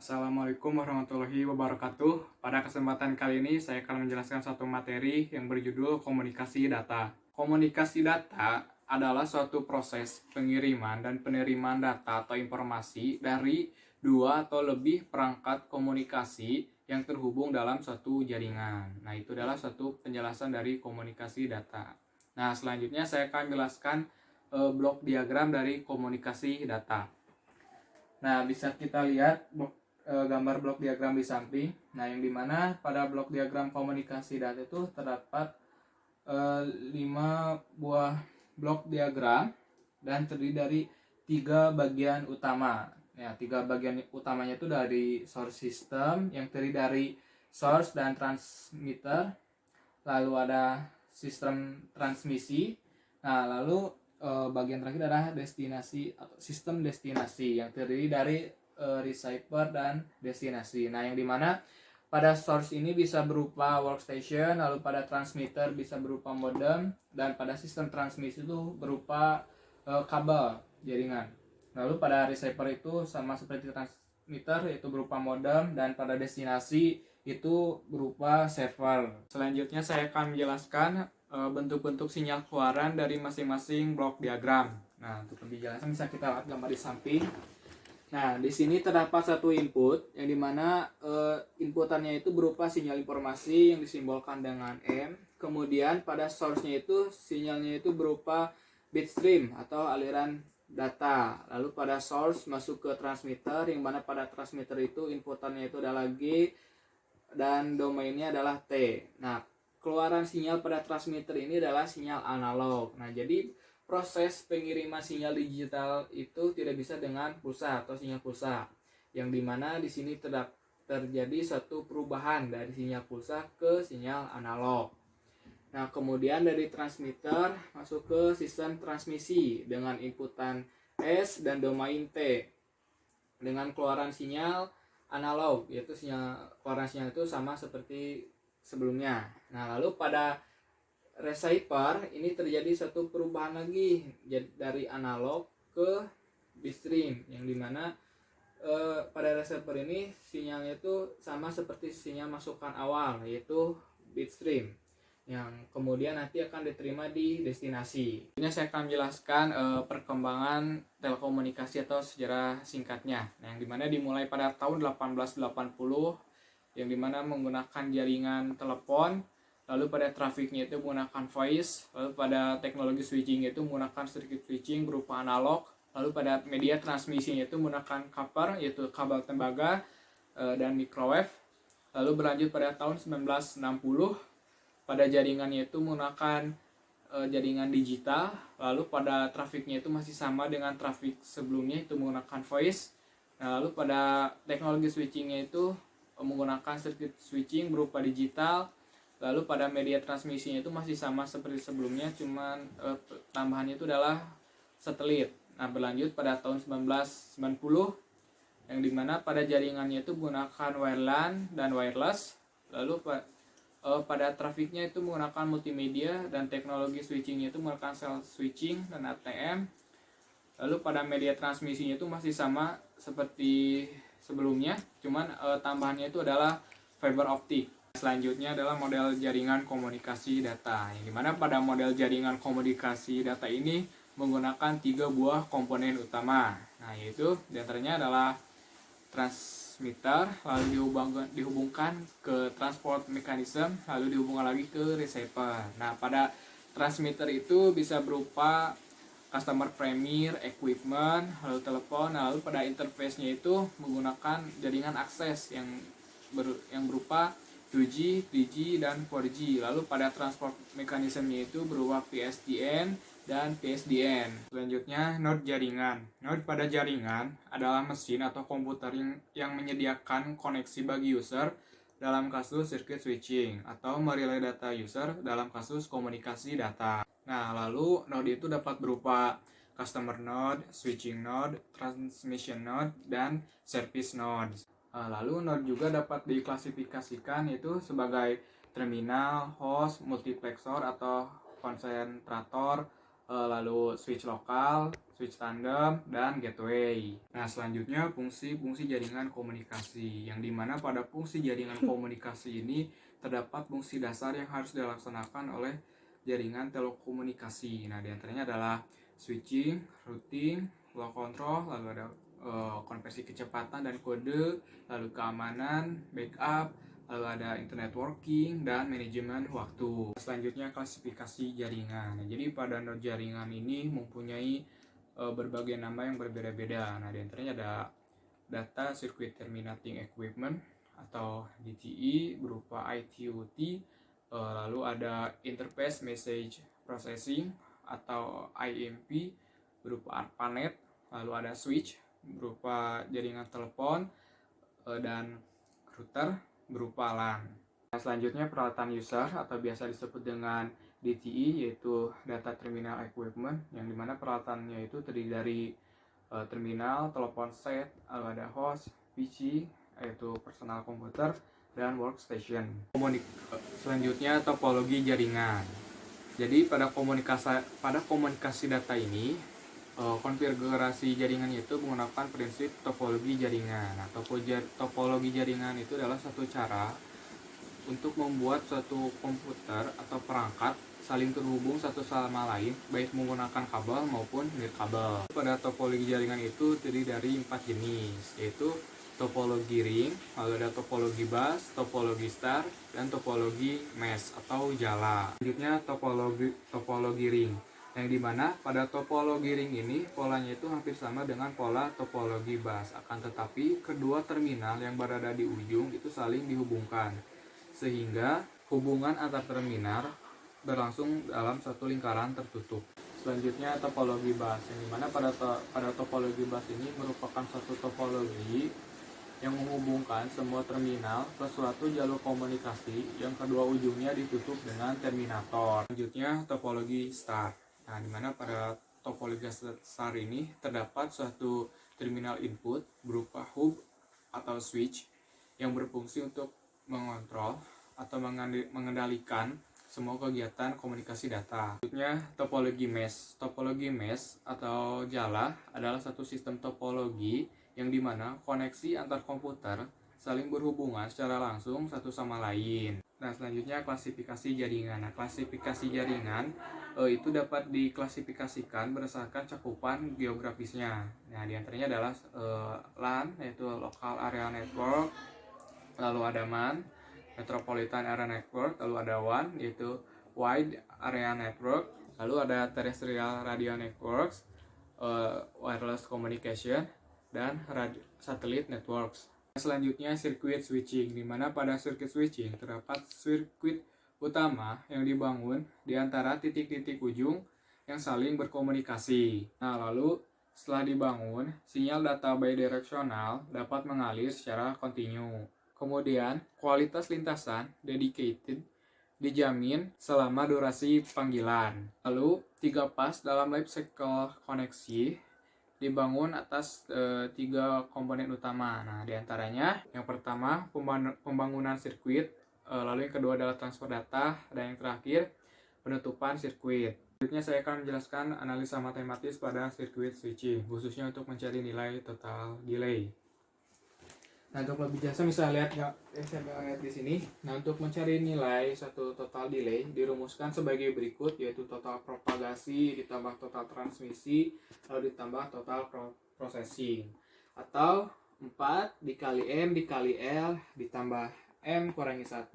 Assalamualaikum warahmatullahi wabarakatuh. Pada kesempatan kali ini saya akan menjelaskan satu materi yang berjudul komunikasi data. Komunikasi data adalah suatu proses pengiriman dan penerimaan data atau informasi dari dua atau lebih perangkat komunikasi yang terhubung dalam suatu jaringan. Nah, itu adalah suatu penjelasan dari komunikasi data. Nah, selanjutnya saya akan menjelaskan blok diagram dari komunikasi data. Nah, bisa kita lihat gambar blok diagram di samping. Nah, yang dimana pada blok diagram komunikasi data itu terdapat 5 buah blok diagram dan terdiri dari 3 bagian utama. Ya, 3 bagian utamanya itu dari source system yang terdiri dari source dan transmitter. Lalu ada sistem transmisi. Nah, lalu bagian terakhir adalah destinasi atau sistem destinasi yang terdiri dari receiver dan destinasi. Nah, yang dimana pada source ini bisa berupa workstation, lalu pada transmitter bisa berupa modem, dan pada sistem transmisi itu berupa kabel jaringan. Lalu pada receiver itu sama seperti transmitter, yaitu berupa modem, dan pada destinasi itu berupa server. Selanjutnya saya akan menjelaskan bentuk-bentuk sinyal keluaran dari masing-masing blok diagram. Nah, untuk lebih jelasnya bisa kita lihat gambar di samping. Nah, di sini terdapat satu input yang dimana inputannya itu berupa sinyal informasi yang disimbolkan dengan M. Kemudian pada source-nya itu sinyalnya itu berupa bitstream atau aliran data. Lalu pada source masuk ke transmitter, yang mana pada transmitter itu inputannya itu adalah G dan domainnya adalah T. Nah, keluaran sinyal pada transmitter ini adalah sinyal analog. Nah, jadi proses pengiriman sinyal digital itu tidak bisa dengan pulsa atau sinyal pulsa, yang dimana di sini terjadi satu perubahan dari sinyal pulsa ke sinyal analog. Nah, kemudian dari transmitter masuk ke sistem transmisi dengan inputan S dan domain T dengan keluaran sinyal analog, yaitu keluaran sinyal itu sama seperti sebelumnya. Nah, lalu pada receiver ini terjadi satu perubahan lagi dari analog ke bitstream, yang dimana pada receiver ini sinyalnya itu sama seperti sinyal masukan awal, yaitu bitstream, yang kemudian nanti akan diterima di destinasi. Ini saya akan menjelaskan perkembangan telekomunikasi atau sejarah singkatnya. Nah, yang dimana dimulai pada tahun 1880, yang dimana menggunakan jaringan telepon. Lalu pada trafiknya itu menggunakan voice, lalu pada teknologi switching itu menggunakan circuit switching berupa analog, lalu pada media transmisinya itu menggunakan copper, yaitu kabel tembaga dan microwave. Lalu berlanjut pada tahun 1960, pada jaringannya itu menggunakan jaringan digital, lalu pada trafiknya itu masih sama dengan trafik sebelumnya, itu menggunakan voice. Nah, lalu pada teknologi switchingnya itu menggunakan circuit switching berupa digital. Lalu pada media transmisinya itu masih sama seperti sebelumnya, cuman tambahannya itu adalah satelit. Nah, berlanjut pada tahun 1990, yang dimana pada jaringannya itu menggunakan wireline dan wireless. Lalu pada trafiknya itu menggunakan multimedia, dan teknologi switchingnya itu menggunakan cell switching dan ATM. Lalu pada media transmisinya itu masih sama seperti sebelumnya, cuman tambahannya itu adalah fiber optik. Selanjutnya adalah model jaringan komunikasi data, yang dimana pada model jaringan komunikasi data ini menggunakan 3 buah komponen utama. Nah, yaitu diantaranya adalah transmitter, lalu dihubungkan ke transport mechanism, lalu dihubungkan lagi ke receiver. Nah, pada transmitter itu bisa berupa customer premier, equipment, lalu telepon. Lalu pada interface-nya itu menggunakan jaringan akses yang berupa 2G, 3G, dan 4G. Lalu pada transport mekanismenya itu berupa PSTN dan PSDN. Selanjutnya, node jaringan. Node pada jaringan adalah mesin atau komputer yang menyediakan koneksi bagi user dalam kasus circuit switching, atau merelay data user dalam kasus komunikasi data. Nah, lalu node itu dapat berupa customer node, switching node, transmission node, dan service node. Lalu node juga dapat diklasifikasikan itu sebagai terminal, host, multiplexer atau konsentrator, lalu switch lokal, switch tandem, dan gateway. Nah, selanjutnya fungsi-fungsi jaringan komunikasi, yang dimana pada fungsi jaringan komunikasi ini terdapat fungsi dasar yang harus dilaksanakan oleh jaringan telekomunikasi. Nah, diantaranya adalah switching, routing, flow control, lalu ada konversi kecepatan dan kode, lalu keamanan, backup, lalu ada internet working, dan manajemen waktu. Selanjutnya klasifikasi jaringan. Nah, jadi pada node jaringan ini mempunyai berbagai nama yang berbeda-beda. Nah, diantaranya ada data circuit terminating equipment atau DTE berupa ITUT, lalu ada interface message processing atau IMP berupa ARPANET, lalu ada switch berupa jaringan telepon, dan router berupa LAN. Nah, selanjutnya peralatan user atau biasa disebut dengan DTE, yaitu data terminal equipment, yang dimana peralatannya itu terdiri dari terminal, telepon set, lalu ada host, PC, yaitu personal komputer, dan workstation. Selanjutnya topologi jaringan. Jadi pada komunikasi data ini, konfigurasi jaringan itu menggunakan prinsip topologi jaringan. Nah, topologi jaringan itu adalah satu cara untuk membuat suatu komputer atau perangkat saling terhubung satu sama lain, baik menggunakan kabel maupun nirkabel. Pada topologi jaringan itu terdiri dari 4 jenis, yaitu topologi ring, lalu ada topologi bus, topologi star, dan topologi mesh atau jala. Selanjutnya topologi ring, yang dimana pada topologi ring ini polanya itu hampir sama dengan pola topologi bus, akan tetapi kedua terminal yang berada di ujung itu saling dihubungkan, sehingga hubungan antar terminal berlangsung dalam satu lingkaran tertutup. Selanjutnya topologi bus, yang dimana pada topologi bus ini merupakan satu topologi yang menghubungkan semua terminal ke suatu jalur komunikasi yang kedua ujungnya ditutup dengan terminator. Selanjutnya topologi star. Nah, dimana pada topologi star ini terdapat suatu terminal input berupa hub atau switch yang berfungsi untuk mengontrol atau mengendalikan semua kegiatan komunikasi data. Selanjutnya topologi mesh. Topologi mesh atau jala adalah satu sistem topologi yang dimana koneksi antar komputer saling berhubungan secara langsung satu sama lain. Nah, selanjutnya klasifikasi jaringan. Nah, klasifikasi jaringan itu dapat diklasifikasikan berdasarkan cakupan geografisnya. Nah, diantaranya adalah LAN, yaitu Local Area Network, lalu ada MAN, Metropolitan Area Network, lalu ada WAN, yaitu Wide Area Network, lalu ada Terrestrial Radio Networks, Wireless Communication, dan Satellite Networks. Selanjutnya sirkuit switching, di mana pada sirkuit switching terdapat sirkuit utama yang dibangun di antara titik-titik ujung yang saling berkomunikasi. Nah, lalu setelah dibangun, sinyal data bidirectional dapat mengalir secara kontinu. Kemudian, kualitas lintasan dedicated dijamin selama durasi panggilan. Lalu, 3 pas dalam life cycle koneksi dibangun atas 3 komponen utama. Nah, diantaranya yang pertama pembangunan sirkuit, lalu yang kedua adalah transfer data, dan yang terakhir penutupan sirkuit. Selanjutnya saya akan menjelaskan analisa matematis pada sirkuit switching, khususnya untuk mencari nilai total delay. Nah, untuk lebih jelasnya misalnya lihat di sini. Nah, untuk mencari nilai satu total delay dirumuskan sebagai berikut, yaitu total propagasi ditambah total transmisi lalu ditambah total processing, atau 4 dikali M dikali L ditambah M kurangi 1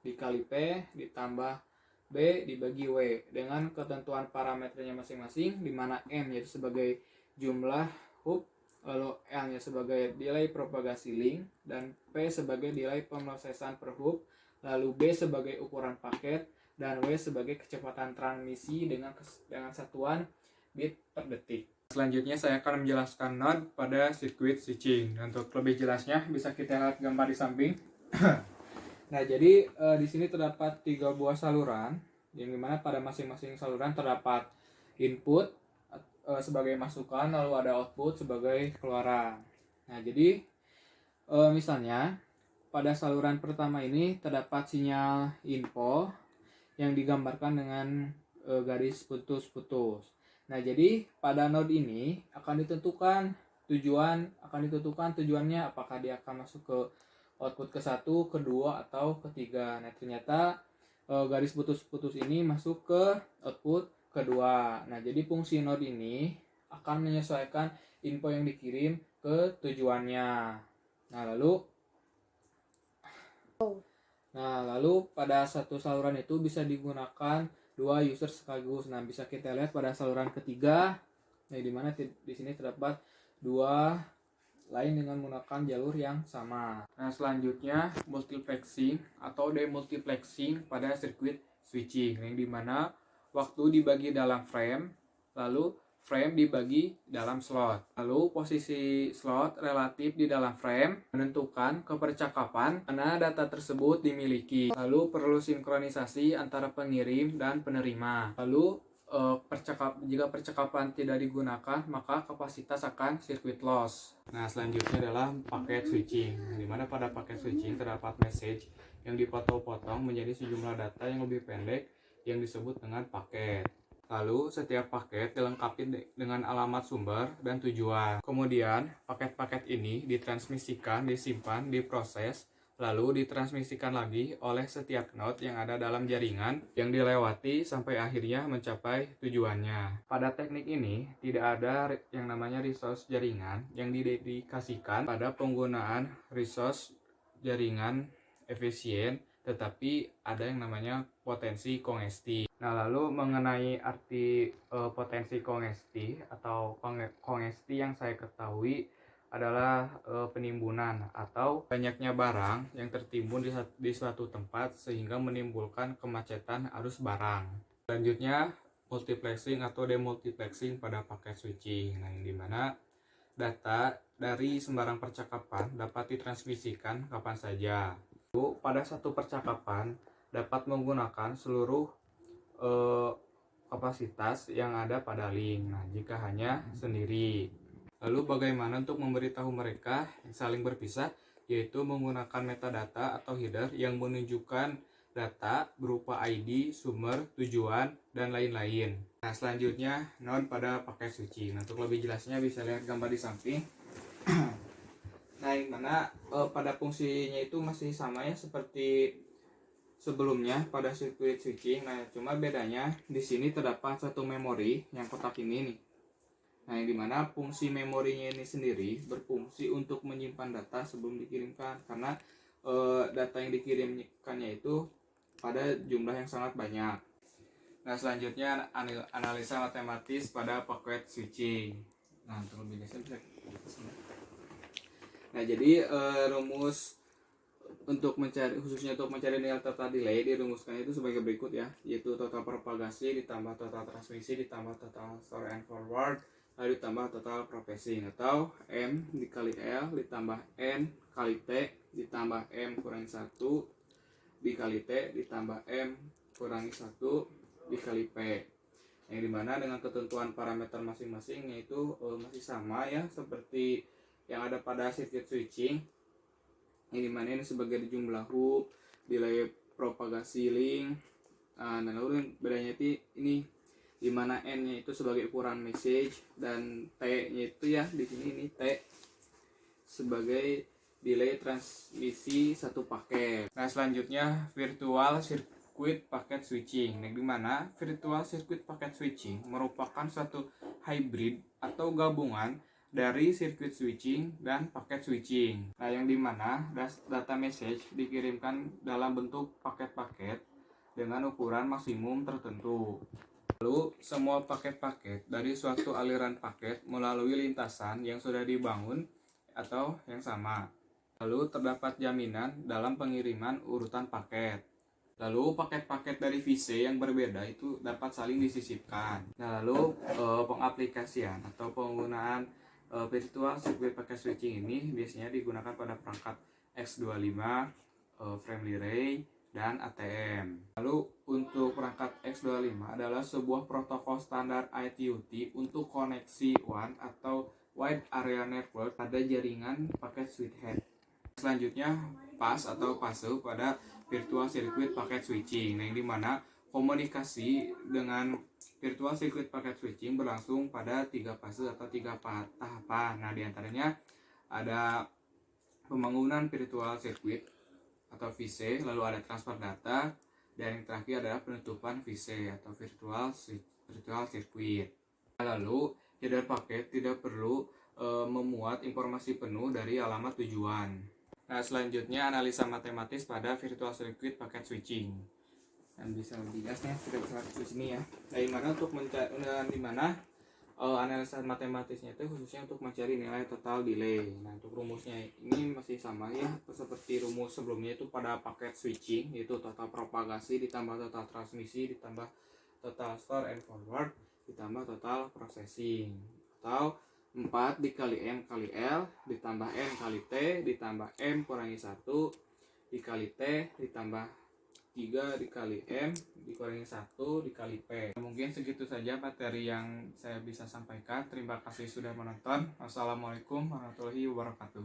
dikali P ditambah B dibagi W dengan ketentuan parameternya masing-masing, di mana M yaitu sebagai jumlah hub, lalu L-nya sebagai delay propagasi link, dan P sebagai delay pemrosesan per hub, lalu B sebagai ukuran paket, dan W sebagai kecepatan transmisi dengan satuan bit per detik. Selanjutnya saya akan menjelaskan node pada sirkuit switching. Untuk lebih jelasnya bisa kita lihat gambar di samping. Nah, jadi di sini terdapat 3 buah saluran, yang dimana pada masing-masing saluran terdapat input sebagai masukan, lalu ada output sebagai keluaran. Nah, jadi misalnya pada saluran pertama ini terdapat sinyal info yang digambarkan dengan garis putus-putus. Nah, jadi pada node ini akan ditentukan tujuannya, apakah dia akan masuk ke output ke satu, kedua, atau ketiga. Nah, ternyata garis putus-putus ini masuk ke output kedua. Nah, jadi fungsi node ini akan menyesuaikan info yang dikirim ke tujuannya. Nah, lalu pada satu saluran itu bisa digunakan dua user sekaligus. Nah, bisa kita lihat pada saluran ketiga, di mana di sini terdapat dua lain dengan menggunakan jalur yang sama. Nah, selanjutnya multiplexing atau demultiplexing pada sirkuit switching, yang dimana waktu dibagi dalam frame, lalu frame dibagi dalam slot. Lalu posisi slot relatif di dalam frame menentukan kepercakapan mana data tersebut dimiliki. Lalu perlu sinkronisasi antara pengirim dan penerima. Lalu jika percakapan tidak digunakan, maka kapasitas akan circuit loss. Nah, selanjutnya adalah paket switching, di mana pada paket switching terdapat message yang dipotong-potong menjadi sejumlah data yang lebih pendek yang disebut dengan paket. Lalu setiap paket dilengkapi dengan alamat sumber dan tujuan. Kemudian paket-paket ini ditransmisikan, disimpan, diproses, lalu ditransmisikan lagi oleh setiap node yang ada dalam jaringan yang dilewati sampai akhirnya mencapai tujuannya. Pada teknik ini tidak ada yang namanya resource jaringan yang didedikasikan pada penggunaan resource jaringan efisien, tetapi ada yang namanya potensi kongesti. Nah, lalu mengenai arti potensi kongesti atau kongesti yang saya ketahui adalah penimbunan atau banyaknya barang yang tertimbun di suatu tempat sehingga menimbulkan kemacetan arus barang. Selanjutnya multiplexing atau demultiplexing pada paket switching. Nah, yang dimana data dari sembarang percakapan dapat ditransmisikan kapan saja. Pada satu percakapan dapat menggunakan seluruh kapasitas yang ada pada link. Nah, jika hanya sendiri. Lalu bagaimana untuk memberitahu mereka saling berpisah, yaitu menggunakan metadata atau header yang menunjukkan data berupa ID, sumber, tujuan, dan lain-lain. Nah, selanjutnya node pada paket switching. Untuk lebih jelasnya bisa lihat gambar di samping. Nah, yang mana pada fungsinya itu masih sama ya seperti sebelumnya pada sirkuit switching. Nah, cuma bedanya di sini terdapat satu memori yang kotak ini nih. Nah, yang dimana fungsi memorinya ini sendiri berfungsi untuk menyimpan data sebelum dikirimkan, karena data yang dikirimkannya itu pada jumlah yang sangat banyak. Nah, selanjutnya analisa matematis pada paket switching. Nah, untuk lebih jelasnya bisa. Nah, jadi rumus untuk mencari, khususnya untuk mencari nilai total delay, dirumuskan itu sebagai berikut ya, yaitu total propagasi ditambah total transmisi ditambah total store and forward lalu ditambah total processing, atau M dikali L ditambah N kali T ditambah M kurangi 1 dikali T ditambah M kurangi 1 dikali P, yang dimana dengan ketentuan parameter masing-masing yaitu masih sama ya seperti yang ada pada sirkuit switching, yang dimana ini sebagai jumlah hub, delay propagasi link. Nah, lalu bedanya itu ini dimana N-nya itu sebagai ukuran message dan T-nya itu ya di sini ini T sebagai delay transmisi satu paket. Nah, selanjutnya virtual circuit packet switching, yang dimana virtual circuit packet switching merupakan suatu hybrid atau gabungan dari circuit switching dan paket switching. Nah, yang dimana data message dikirimkan dalam bentuk paket-paket dengan ukuran maksimum tertentu. Lalu semua paket-paket dari suatu aliran paket melalui lintasan yang sudah dibangun atau yang sama. Lalu terdapat jaminan dalam pengiriman urutan paket. Lalu paket-paket dari VC yang berbeda itu dapat saling disisipkan. Nah, lalu pengaplikasian atau penggunaan virtual circuit packet switching ini biasanya digunakan pada perangkat X25, Family Ray, dan ATM. Lalu untuk perangkat X25 adalah sebuah protokol standar ITU-T untuk koneksi WAN atau Wide Area Network pada jaringan paket switch head. Selanjutnya PAS atau fase pada virtual circuit packet switching, yang dimana komunikasi dengan Virtual Circuit Packet Switching berlangsung pada 3 fase atau 3 tahapan. Nah, diantaranya ada pembangunan virtual circuit atau VC, lalu ada transfer data, dan yang terakhir adalah penutupan VC atau virtual circuit. Lalu header paket tidak perlu memuat informasi penuh dari alamat tujuan. Nah, selanjutnya analisa matematis pada virtual circuit packet switching. Dan bisa lebih jelasnya kita bisa lihat di sini ya. Analisa matematisnya itu khususnya untuk mencari nilai total delay. Nah, untuk rumusnya ini masih sama ya, seperti rumus sebelumnya itu pada paket switching, yaitu total propagasi ditambah total transmisi ditambah total store and forward ditambah total processing, atau 4 dikali M kali L ditambah N kali T ditambah M kurangi 1 dikali T ditambah 3 dikali M dikurangi 1 dikali P. Mungkin segitu saja materi yang saya bisa sampaikan. Terima kasih sudah menonton. Wassalamualaikum warahmatullahi wabarakatuh.